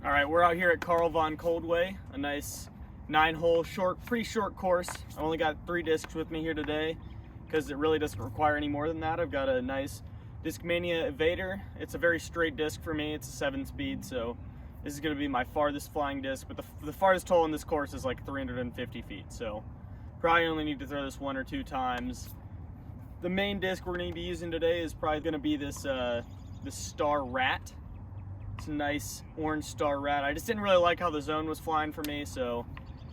All right, we're out here at Carl Von Coldway, a nice 9-hole, pretty short course. I only got 3 discs with me here today because it really doesn't require any more than that. I've got a nice Discmania Evader. It's a very straight disc for me. It's a 7-speed, so this is going to be my farthest flying disc. But the farthest hole in this course is like 350 feet, so probably only need to throw this 1 or 2 times. The main disc we're going to be using today is probably going to be this Star Rat. It's a nice orange Star Rat. I just didn't really like how the zone was flying for me, so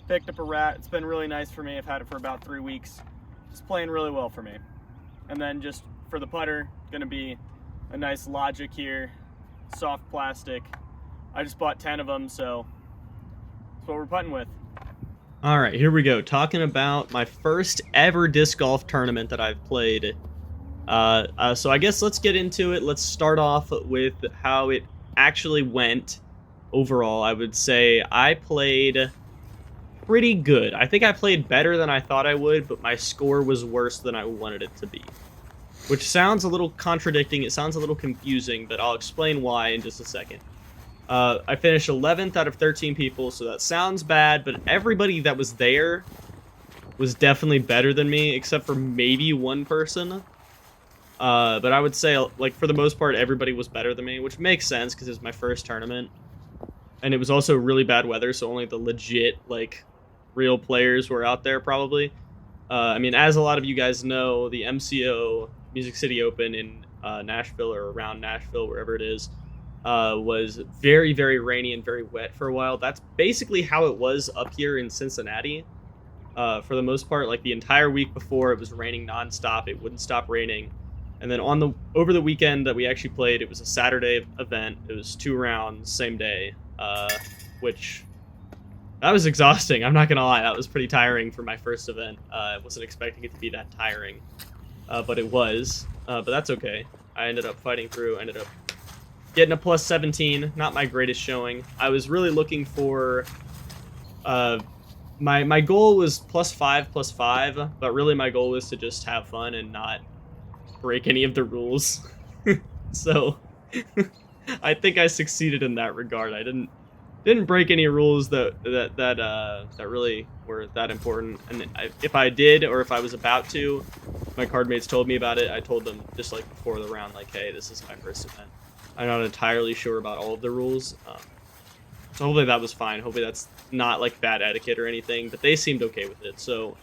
picked up a Rat. It's been really nice for me. I've had it for about 3 weeks. It's playing really well for me. And then just for the putter, gonna be a nice Logic here, soft plastic. I just bought 10 of them, so that's what we're putting with. All right, here we go. Talking about my first ever disc golf tournament that I've played. So I guess let's get into it. Let's start off with how it actually went overall. I would say I played pretty good. I think I played better than I thought I would, but my score was worse than I wanted it to be. Which sounds a little contradicting. It sounds a little confusing, but I'll explain why in just a second. I finished 11th out of 13 people, so that sounds bad, but everybody that was there was definitely better than me, except for maybe one person. But I would say, like, for the most part, everybody was better than me, which makes sense because it was my first tournament. And it was also really bad weather, so only the legit, like, real players were out there, probably. I mean, as a lot of you guys know, the MCO Music City Open in Nashville or around Nashville, wherever it is, was very, very rainy and very wet for a while. That's basically how it was up here in Cincinnati. For the most part, like, the entire week before, it was raining nonstop. It wouldn't stop raining. And then over the weekend that we actually played, it was a Saturday event. It was 2 rounds, same day, which that was exhausting. I'm not gonna lie, that was pretty tiring for my first event. I wasn't expecting it to be that tiring, but it was. But that's okay. I ended up fighting through. Ended up getting a plus 17. Not my greatest showing. I was really looking for. My goal was plus 5, but really my goal was to just have fun and not break any of the rules. So I think I succeeded in that regard. I didn't break any rules that really were that important. And if I did, or if I was about to, my card mates told me about it. I told them just like before the round, like, hey, this is my first event. I'm not entirely sure about all of the rules. So hopefully that was fine. Hopefully that's not like bad etiquette or anything, but they seemed okay with it. So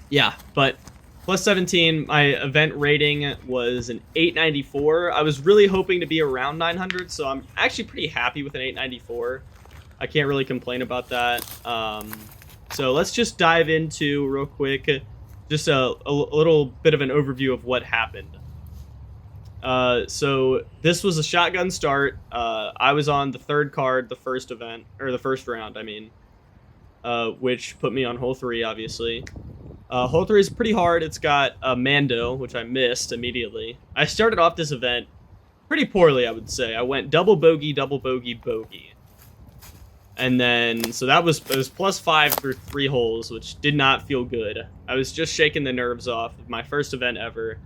yeah, but plus 17, my event rating was an 894. I was really hoping to be around 900, so I'm actually pretty happy with an 894. I can't really complain about that. So let's just dive into, real quick, just a little bit of an overview of what happened. So this was a shotgun start. I was on the 3rd card, the first event, or the first round, I mean, which put me on hole 3, obviously. Hole 3 is pretty hard. It's got a Mando, which I missed immediately. I started off this event pretty poorly, I would say. I went double bogey, bogey. And then, so it was plus 5 through 3 holes, which did not feel good. I was just shaking the nerves off of my first event ever.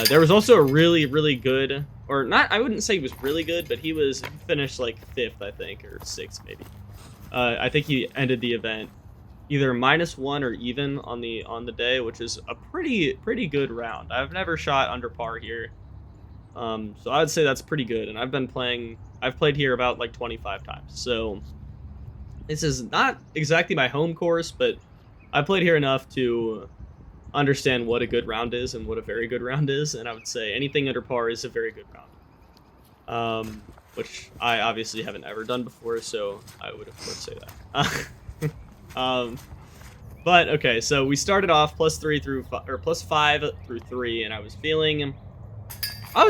There was also a really, really good, or not, I wouldn't say he was really good, but he finished like 5th, I think, or 6th maybe. I think he ended the event either -1 or even on the day, which is a pretty good round. I've never shot under par here, so I'd say that's pretty good. And I've played here about like 25 times, so this is not exactly my home course, but I played here enough to understand what a good round is and what a very good round is. And I would say anything under par is a very good round, which I obviously haven't ever done before, so I would of course say that. But okay, so we started off plus 5 through 3, and I was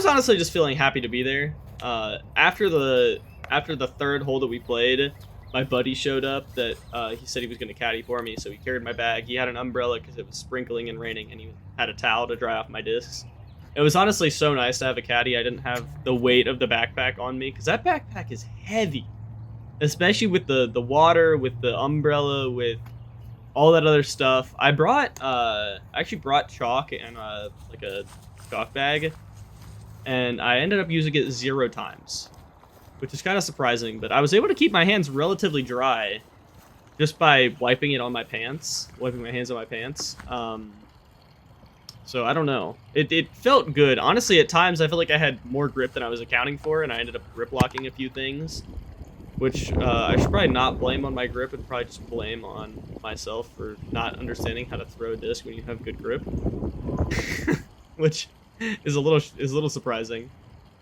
honestly just feeling happy to be there. After the 3rd hole that we played, my buddy showed up that he said he was going to caddy for me, so he carried my bag. He had an umbrella because it was sprinkling and raining, and he had a towel to dry off my discs. It was honestly so nice to have a caddy. I didn't have the weight of the backpack on me, because that backpack is heavy. Especially with the water, with the umbrella, with all that other stuff. I actually brought chalk and like a chalk bag, and I ended up using it 0 times, which is kind of surprising. But I was able to keep my hands relatively dry just by wiping my hands on my pants. So I don't know. It felt good. Honestly, at times I felt like I had more grip than I was accounting for, and I ended up grip locking a few things, which I should probably not blame on my grip and probably just blame on myself for not understanding how to throw a disc when you have good grip, which is a little surprising.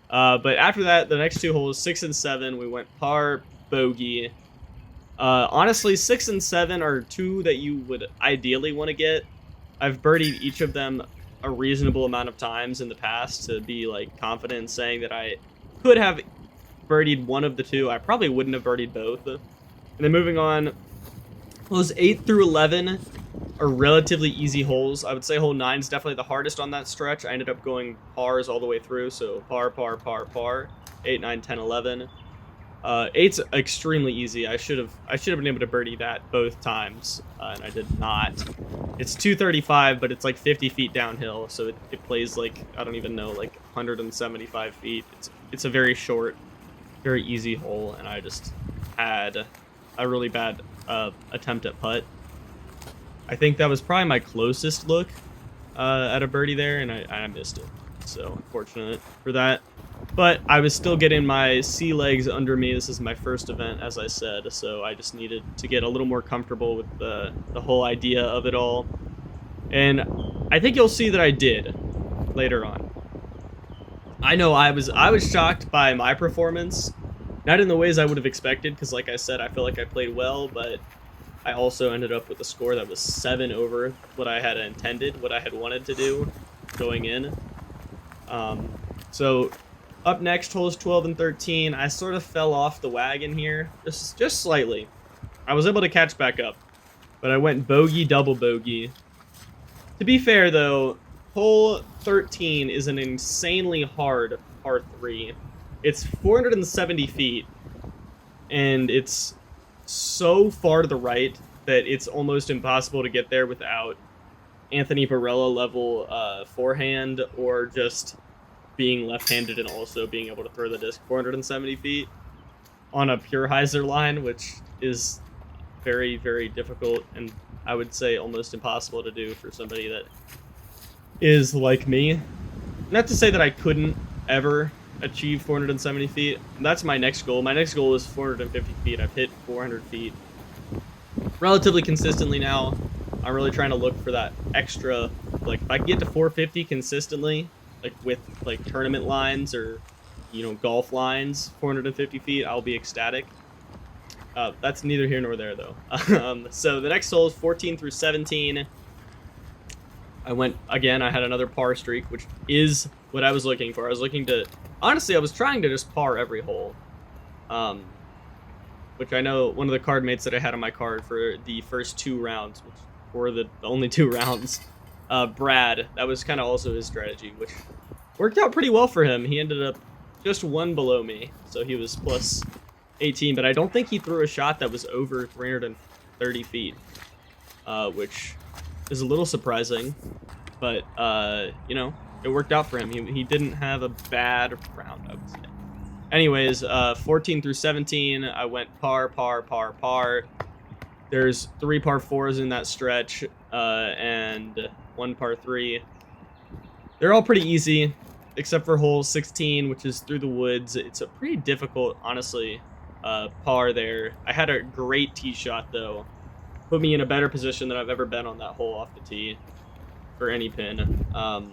But after that, the next two holes, 6 and 7, we went par, bogey. Honestly, 6 and 7 are two that you would ideally want to get. I've birdied each of them a reasonable amount of times in the past to be like confident in saying that I could have birdied one of the two. I probably wouldn't have birdied both. And then moving on, those 8 through 11 are relatively easy holes. I would say hole 9 is definitely the hardest on that stretch. I ended up going pars all the way through, so par, par, par, par, 8, 9, 10, 11. 8's extremely easy. I should have been able to birdie that both times, and I did not. It's 235, but it's like 50 feet downhill, so it plays like, I don't even know, like 175 feet. It's a very short, very easy hole, and I just had a really bad attempt at putt. I think that was probably my closest look at a birdie there, and I missed it. So unfortunate for that. But I was still getting my sea legs under me. This is my first event, as I said, so I just needed to get a little more comfortable with the whole idea of it all. And I think you'll see that I did later on. I know I was shocked by my performance, not in the ways I would have expected, because like I said, I feel like I played well, but I also ended up with a score that was 7 over what I had intended, what I had wanted to do going in. So up next, holes 12 and 13, I sort of fell off the wagon here, just slightly. I was able to catch back up, but I went bogey, double bogey. To be fair, though, hole 13 is an insanely hard par 3. It's 470 feet, and it's so far to the right that it's almost impossible to get there without Anthony Barella level forehand or just being left-handed and also being able to throw the disc 470 feet on a pure hyzer line, which is very, very difficult and I would say almost impossible to do for somebody that is like me. Not to say that I couldn't ever achieve 470 feet. That's my next goal. My next goal is 450 feet. I've hit 400 feet relatively consistently now. I'm really trying to look for that extra, like if I can get to 450 consistently, like with like tournament lines or, you know, golf lines, 450 feet, I'll be ecstatic. That's neither here nor there though. So the next hole is 14 through 17. I had another par streak, which is what I was looking for. I was looking to, honestly, I was trying to just par every hole. Which I know one of the card mates that I had on my card for the first 2 rounds, which were the only 2 rounds, Brad, that was kind of also his strategy, which worked out pretty well for him. He ended up just 1 below me, so he was plus 18, but I don't think he threw a shot that was over 330 feet, which is a little surprising, but, you know, it worked out for him. He didn't have a bad round, I would say. Anyways, 14 through 17, I went par, par, par, par. There's 3 par 4s in that stretch, and 1 par 3. They're all pretty easy, except for hole 16, which is through the woods. It's a pretty difficult, honestly, par there. I had a great tee shot, though. Put me in a better position than I've ever been on that hole off the tee for any pin,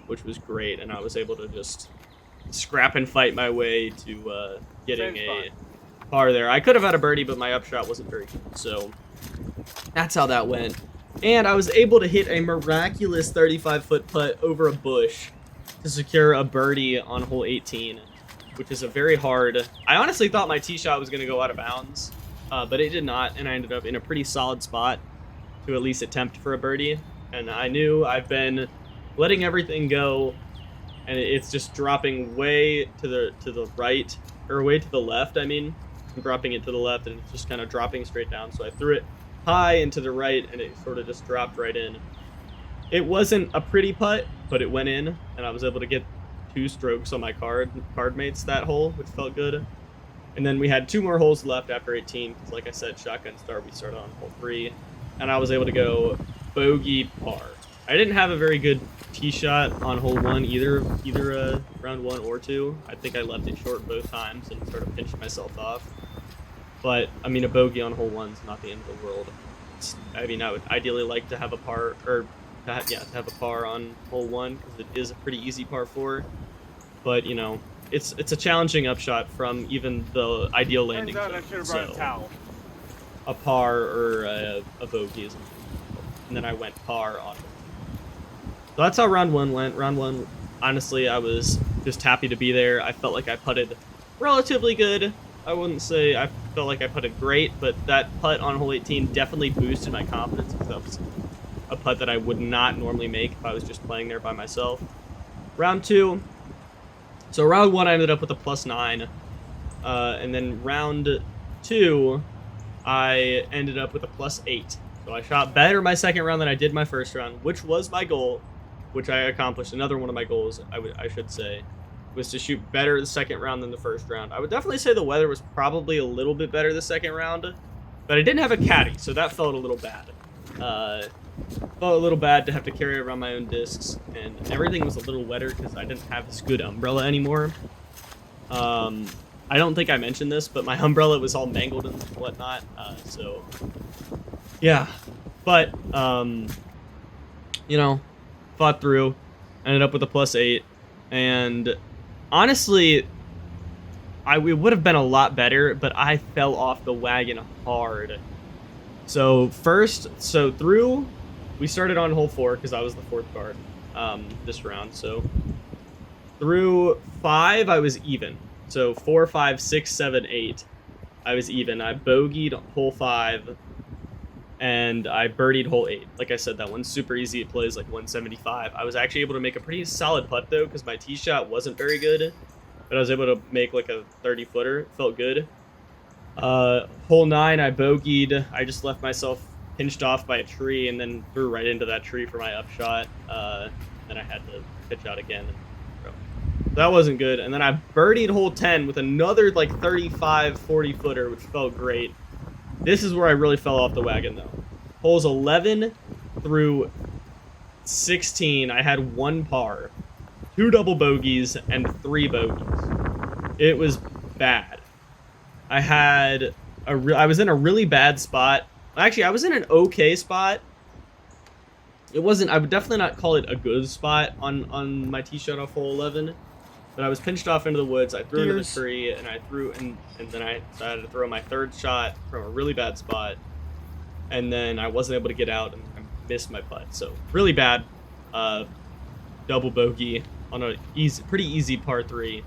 which was great, and I was able to just scrap and fight my way to getting a par there. I could have had a birdie, but my upshot wasn't very good, so that's how that went. And I was able to hit a miraculous 35-foot putt over a bush to secure a birdie on hole 18, which is a very hard... I honestly thought my tee shot was going to go out of bounds, but it did not, and I ended up in a pretty solid spot to at least attempt for a birdie. And I knew I've been letting everything go, and it's just dropping way to the right, or way to the left, I mean. I'm dropping it to the left, and it's just kind of dropping straight down, so I threw it high and to the right, and it sort of just dropped right in. It wasn't a pretty putt, but it went in, and I was able to get 2 strokes on my card mates that hole, which felt good. And then we had 2 more holes left after 18, because like I said, shotgun start, we started on hole 3. And I was able to go bogey par. I didn't have a very good tee shot on hole 1 either round 1 or 2. I think I left it short both times and sort of pinched myself off. But, I mean, a bogey on hole 1 is not the end of the world. I mean, I would ideally like to have a par, or to have a par on hole 1, because it is a pretty easy par 4. But, you know, it's a challenging upshot from even the ideal landing Turns out I zone. should have So brought a towel. a par or a bogey is, and then I went par on. So that's how round 1 went. Round 1, honestly, I was just happy to be there. I felt like I putted relatively good. I wouldn't say I felt like I putted great, but that putt on hole 18 definitely boosted my confidence, because that was a putt that I would not normally make if I was just playing there by myself. Round 2. So round 1, I ended up with a +9. And then round 2, I ended up with a +8. So I shot better my second round than I did my first round, which was my goal, which I accomplished. Another one of my goals, I should say, was to shoot better the second round than the first round. I would definitely say the weather was probably a little bit better the second round, but I didn't have a caddy, so that felt a little bad. Felt a little bad to have to carry around my own discs, and everything was a little wetter because I didn't have this good umbrella anymore. I don't think I mentioned this, but my umbrella was all mangled and whatnot, so yeah. But, you know, fought through, ended up with a +8, and honestly, it would have been a lot better, but I fell off the wagon hard. So through, we started on hole 4 because I was the 4th card this round. So through 5, I was even. So 4, 5, 6, 7, 8, I was even. I bogeyed hole 5, and I birdied hole 8. Like I said, that one's super easy. It plays like 175. I was actually able to make a pretty solid putt, though, because my tee shot wasn't very good. But I was able to make like a 30-footer. Felt good. Hole 9, I bogeyed. I just left myself pinched off by a tree and then threw right into that tree for my upshot. Then I had to pitch out again. That wasn't good. And then I birdied hole 10 with another like 35, 40-footer, which felt great. This is where I really fell off the wagon, though. Holes 11 through 16, I had 1 par, 2 double bogeys, and 3 bogeys. It was bad. I was in a really bad spot. Actually, I was in an okay spot. It wasn't. I would definitely not call it a good spot on my tee shot off hole 11. But I was pinched off into the woods. I threw into the tree, and I threw, and then I decided to throw my 3rd shot from a really bad spot. And then I wasn't able to get out, and I missed my putt. So really bad. Double bogey on a pretty easy par 3.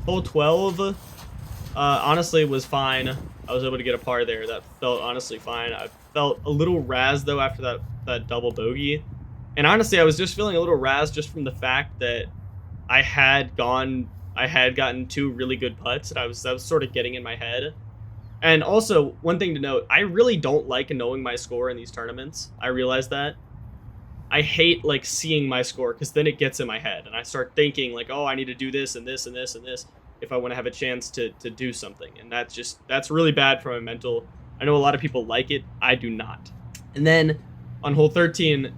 Hole 12. Honestly, was fine. I was able to get a par there. That felt honestly fine. I felt a little razzed, though, after that double bogey. And honestly, I was just feeling a little razzed just from the fact that I had gotten 2 really good putts, and that was sort of getting in my head. And also, one thing to note, I really don't like knowing my score in these tournaments. I realize that. I hate, like, seeing my score, because then it gets in my head, and I start thinking, like, oh, I need to do this and this and this and this if I want to have a chance to do something. And that's really bad for my mental. I know a lot of people like it. I do not. And then on hole 13,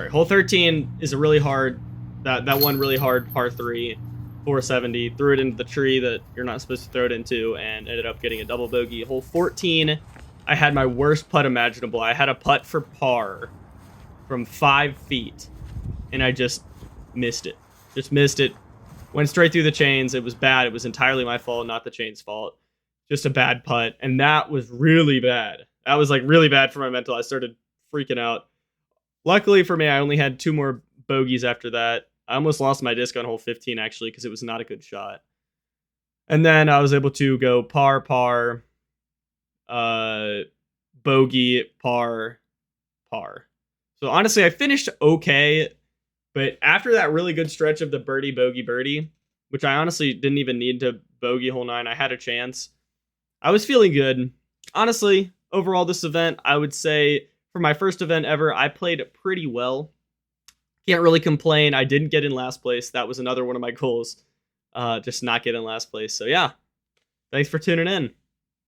hole 13 is a really hard, that one really hard par 3, 470, threw it into the tree that you're not supposed to throw it into, and ended up getting a double bogey. Hole 14, I had my worst putt imaginable. I had a putt for par from 5 feet, and I just missed it. Just missed it. Went straight through the chains. It was bad. It was entirely my fault, not the chain's fault. Just a bad putt, and that was really bad. That was like really bad for my mental. I started freaking out. Luckily for me, I only had 2 more bogeys after that. I almost lost my disc on hole 15, actually, because it was not a good shot. And then I was able to go par, bogey, par, par. So honestly, I finished okay, but after that really good stretch of the birdie, bogey, birdie, which I honestly didn't even need to bogey hole 9, I had a chance. I was feeling good. Honestly, overall, this event, I would say, for my first event ever, I played pretty well. Can't really complain. I didn't get in last place. That was another one of my goals. Just not get in last place. So yeah, Thanks for tuning in.